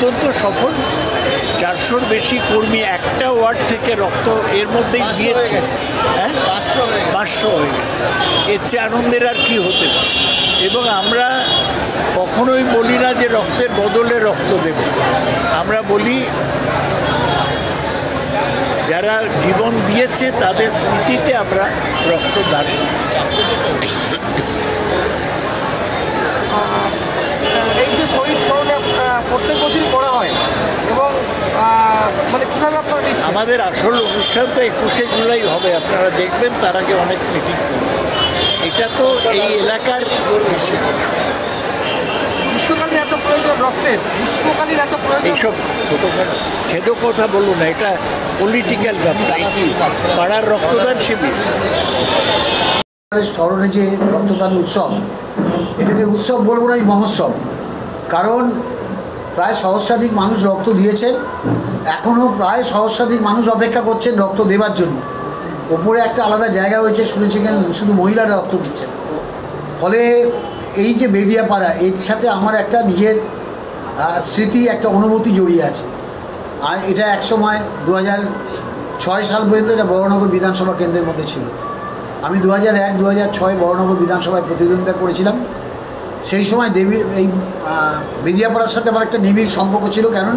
অত্যন্ত সফল। 400-র বেশি কর্মী একটা ওয়ার্ড থেকে রক্ত এর মধ্যেই দিয়েছে। হ্যাঁ, 500 হয়ে গেছে। এর চেয়ে আনন্দের আর কি হতে পারে। এবং আমরা কখনোই বলি না যে রক্তের বদলে রক্ত দেব। আমরা বলি যারা জীবন দিয়েছে তাদের স্মৃতিতে আমরা রক্তদান করছি। এই যে শহীদ স্মরণে প্রত্যেক বছরই করা হয় এবং মানে কীভাবে আপনারা আমাদের আসল অনুষ্ঠান তো 21শে জুলাই হবে, আপনারা দেখবেন। তার আগে অনেক মিটিং করবে। এটা তো এই এলাকার বিষয়। গ্রীষ্মকালীন এত প্রয়োজন রক্তের, গ্রীষ্মকালীন এত প্রয়োজন। এইসব ছোটোখাটো ছেদো কথা বলুন না, এটা পলিটিক্যাল ব্যাপার। পাড়ার রক্তদান শিবির স্মরণে যে রক্তদান উৎসব, এটাকে উৎসব বলবো না, এই মহোৎসব। কারণ প্রায় সহস্রাধিক মানুষ রক্ত দিয়েছেন, এখনও প্রায় সহস্রাধিক মানুষ অপেক্ষা করছেন রক্ত দেওয়ার জন্য। ওপরে একটা আলাদা জায়গা হয়েছে, শুনেছি শুধু মহিলারা রক্ত দিচ্ছেন। ফলে এই যে বেদিয়াপাড়া, এর সাথে আমার একটা নিজের স্মৃতি, একটা অনুভূতি জড়িয়ে আছে। আর এটা একসময় 2006 সাল পর্যন্ত এটা বড়নগর বিধানসভা কেন্দ্রের মধ্যে ছিল। আমি 2001-2006 বড়নগর বিধানসভায় প্রতিদ্বন্দ্বিতা করেছিলাম। সেই সময় এই বেদিয়াপাড়ার সাথে আমার একটা নিবিড় সম্পর্ক ছিল, কারণ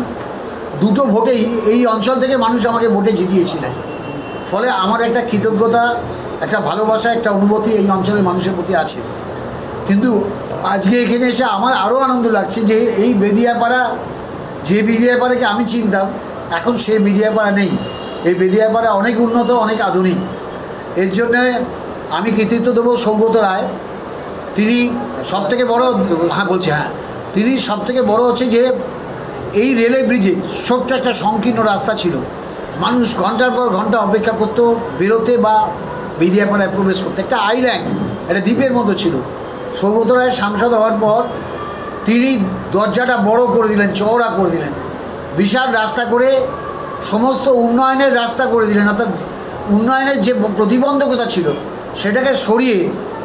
দুটো ভোটেই এই অঞ্চল থেকে মানুষ আমাকে ভোটে জিতিয়েছিলেন। ফলে আমার একটা কৃতজ্ঞতা, একটা ভালোবাসা, একটা অনুভূতি এই অঞ্চলের মানুষের প্রতি আছে। কিন্তু আজকে এখানে এসে আমার আরও আনন্দ লাগছে যে এই বেদিয়াপাড়া, যে বেদিয়াপাড়াকে আমি চিনতাম, এখন সেই বেদিয়াপাড়া নেই। এই বেদিয়াপাড়া অনেক উন্নত, অনেক আধুনিক। এর জন্যে আমি কৃতিত্ব দেবো সৌগত রায়। তিনি সবথেকে বড়, তিনি সবথেকে বড় হচ্ছে যে এই রেলের ব্রিজে ছোট্ট একটা সংকীর্ণ রাস্তা ছিল, মানুষ ঘন্টার পর ঘন্টা অপেক্ষা করতো বেরোতে বা বেদিয়াপাড়ায় প্রবেশ করতে। একটা আইল্যান্ড, একটা দ্বীপের মতো ছিল। সৌগত রায় সাংসদ হওয়ার পর তিনি দরজাটা বড় করে দিলেন, চওড়া করে দিলেন, বিশাল রাস্তা করে সমস্ত উন্নয়নের রাস্তা করে দিলেন। অর্থাৎ উন্নয়নের যে প্রতিবন্ধকতা ছিল সেটাকে সরিয়ে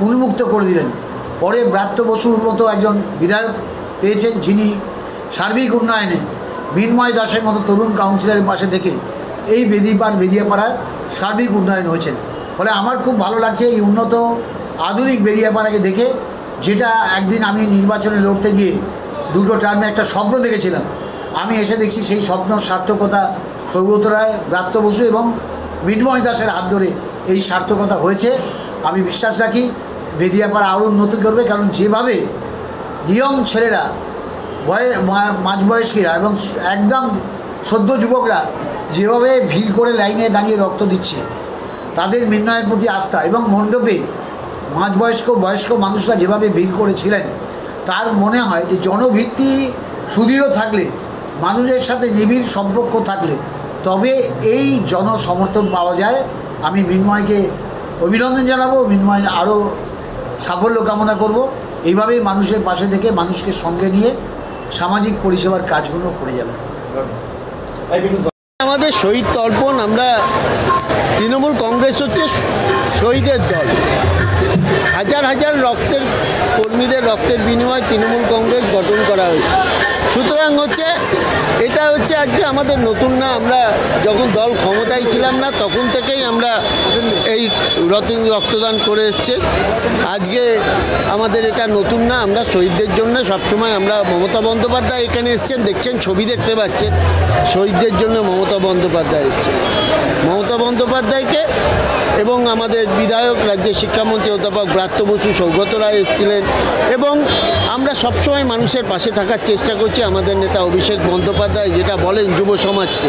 উন্মুক্ত করে দিলেন। পরে ব্রাত্য বসুর মতো একজন বিধায়ক পেয়েছেন, যিনি সার্বিক উন্নয়নে মিন্ময় দাসের মতো তরুণ কাউন্সিলরের পাশে থেকে এই বেদিয়াপাড়ার সার্বিক উন্নয়ন হয়েছেন। ফলে আমার খুব ভালো লাগছে এই উন্নত আধুনিক বেদিয়াপাড়াকে দেখে, যেটা একদিন আমি নির্বাচনে লড়তে গিয়ে দুটো টার্মে একটা স্বপ্ন দেখেছিলাম। আমি এসে দেখছি সেই স্বপ্ন সার্থকতা সৌগত রায়, ব্রাত্য বসু এবং মিন্ময় দাসের হাত ধরে এই সার্থকতা হয়েছে। আমি বিশ্বাস রাখি বেদিয়াপাড়া আরও উন্নতি করবে, কারণ যেভাবে ইয়ং ছেলেরা, মাঝবয়স্কীরা এবং একদম সদ্য যুবকরা যেভাবে ভিড় করে লাইনে দাঁড়িয়ে রক্ত দিচ্ছে, তাদের মিন্ময়ের প্রতি আস্থা, এবং মণ্ডপে বয়স্ক মানুষরা যেভাবে ভিড় করেছিলেন, তার মনে হয় যে জনভিত্তি সুদৃঢ় থাকলে, মানুষের সাথে নিবিড় সম্পর্ক থাকলে তবে এই জনসমর্থন পাওয়া যায়। আমি মিন্ময়কে অভিনন্দন জানাবো, মিন্ময়ের আরও সাফল্য কামনা করব। এইভাবেই মানুষের পাশে থেকে মানুষকে সঙ্গে নিয়ে সামাজিক পরিষেবার কাজগুলো করে যাবে। আমাদের শহীদ তর্পণ, আমরা তৃণমূল কংগ্রেস হচ্ছে শহীদের দল। হাজার হাজার রক্তের কর্মীদের রক্তের বিনিময়ে তৃণমূল কংগ্রেস গঠন করা হয়েছে। সুতরাং এটা হচ্ছে আজকে আমাদের নতুন না। আমরা যখন দল ক্ষমতায় ছিলাম না তখন থেকেই আমরা এই রক্তদান করে এসছে। আজকে আমাদের এটা নতুন না। আমরা শহীদদের জন্য সবসময়, আমরা মমতা বন্দ্যোপাধ্যায় এখানে এসছেন, দেখছেন, ছবি দেখতে পাচ্ছেন, শহীদদের জন্য মমতা বন্দ্যোপাধ্যায় এসছেন। মমতা বন্দ্যোপাধ্যায়কে এবং আমাদের বিধায়ক, রাজ্যের শিক্ষামন্ত্রী অধ্যাপক ব্রাত্য বসু, সৌগত রায় এসেছিলেন। এবং আমরা সবসময় মানুষের পাশে থাকার চেষ্টা করছি। আমাদের নেতা অভিষেক বন্দ্যোপাধ্যায় যেটা বলেন যুব সমাজকে,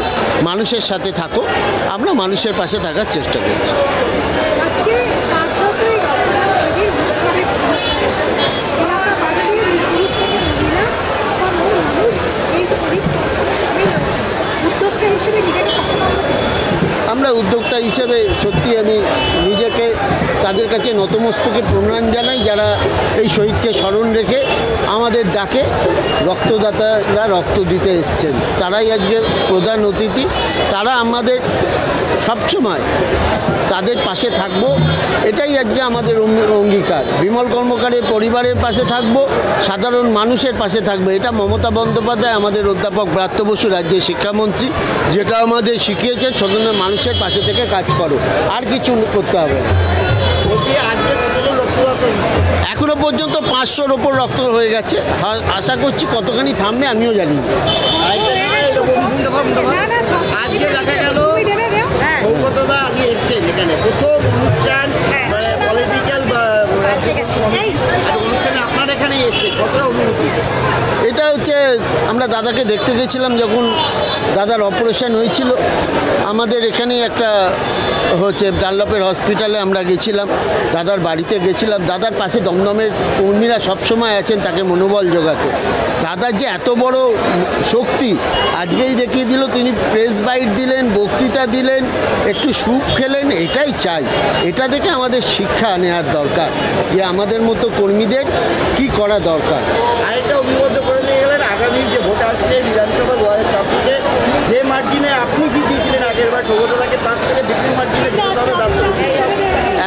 মানুষের সাথে থাকো, আমরা মানুষের পাশে থাকার চেষ্টা করছি। আমরা উদ্যোক্তা হিসেবে সত্যি আমি নিজেকে তাদের কাছে নতমস্তকে প্রণাম জানাই, যারা এই শহীদকে স্মরণ রেখে আমাদের ডাকে রক্তদাতারা রক্ত দিতে এসছেন। তারাই আজকে প্রধান অতিথি। তারা আমাদের সবসময় তাদের পাশে থাকব, এটাই আজকে আমাদের অঙ্গীকার। বিমল কর্মকারের পরিবারের পাশে থাকব, সাধারণ মানুষের পাশে থাকবো। এটা মমতা বন্দ্যোপাধ্যায়, আমাদের অধ্যাপক ব্রাত্য বসু রাজ্যের শিক্ষামন্ত্রী, যেটা আমাদের শিখিয়েছে সাধারণ মানুষের পাশে থেকে কাজ করো, আর কিছু করতে হবে না। এখনো পর্যন্ত 500-র ওপর রক্ত হয়ে গেছে। আশা করছি কতখানি থামবে আমিও জানি না। আজকে দেখা গেল সৌগতদা আগে এসছেন এখানে প্রথম অনুষ্ঠান, মানে পলিটিক্যাল অনুষ্ঠানে আপনার এখানে এসছে, কতটা অনুভূতি? এটা হচ্ছে আমরা দাদাকে দেখতে গেছিলাম যখন দাদার অপারেশন হয়েছিল। আমাদের এখানে একটা হচ্ছে ডানলপের হসপিটালে আমরা গেছিলাম, দাদার বাড়িতে গেছিলাম। দাদার পাশে দমদমের কর্মীরা সবসময় আছেন তাকে মনোবল জোগাতে। দাদার যে এত বড় শক্তি আজকেই দেখিয়ে দিল। তিনি প্রেস বাইট দিলেন, বক্তৃতা দিলেন, একটু সুখ খেলেন। এটাই চাই, এটা থেকে আমাদের শিক্ষা নেওয়ার দরকার যে আমাদের মতো কর্মীদের কি করা দরকার। আরেকটা অভিবদ্ধ করে দিয়ে গেলেন, আগামী যে ভোট আসছে বিধানসভা 2024-এ যে মার্জিনে আপনি জিতিয়েছিলেন আগের বার সৌগতদাকে, তার থেকে বিপুল মার্জিনে জিততে হবে রাষ্ট্রপতি।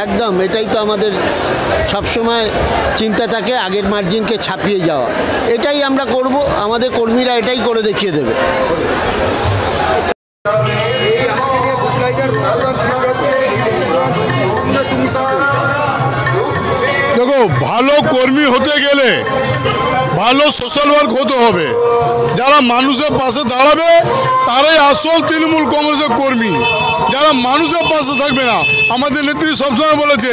একদম, এটাই তো আমাদের সবসময় চিন্তা থাকে, আগের মার্জিনকে ছাপিয়ে যাওয়া। এটাই আমরা করব, আমাদের কর্মীরা এটাই করে দেখিয়ে দেবে। দেখো, ভালো কর্মী হতে গেলে ভালো সোশ্যাল ওয়ার্ক হতে হবে। যারা মানুষের পাশে দাঁড়াবে তারাই আসল তৃণমূল কংগ্রেসের কর্মী। যারা মানুষের পাশে থাকবে না, আমাদের নেত্রী সবসময় বলেছে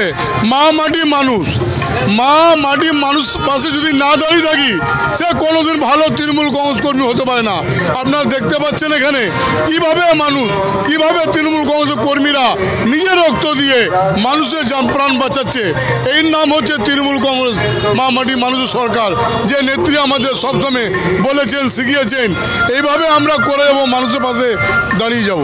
মা মাটি মানুষ, মা মাটি মানুষ পাশে যদি না দাঁড়িয়ে থাকি, সে কোনোদিন ভালো তৃণমূল কংগ্রেস কর্মী হতে পারে না। আপনারা দেখতে পাচ্ছেন এখানে কিভাবে তৃণমূল কংগ্রেসের কর্মীরা নিজের রক্ত দিয়ে মানুষের যান প্রাণ বাঁচাচ্ছে। এর নাম হচ্ছে তৃণমূল কংগ্রেস, মা মাটি মানুষের সরকার, যে নেত্রী আমাদের সবসময় বলেছেন, শিখিয়েছেন। এইভাবে আমরা করে যাবো, মানুষের পাশে দাঁড়িয়ে যাব।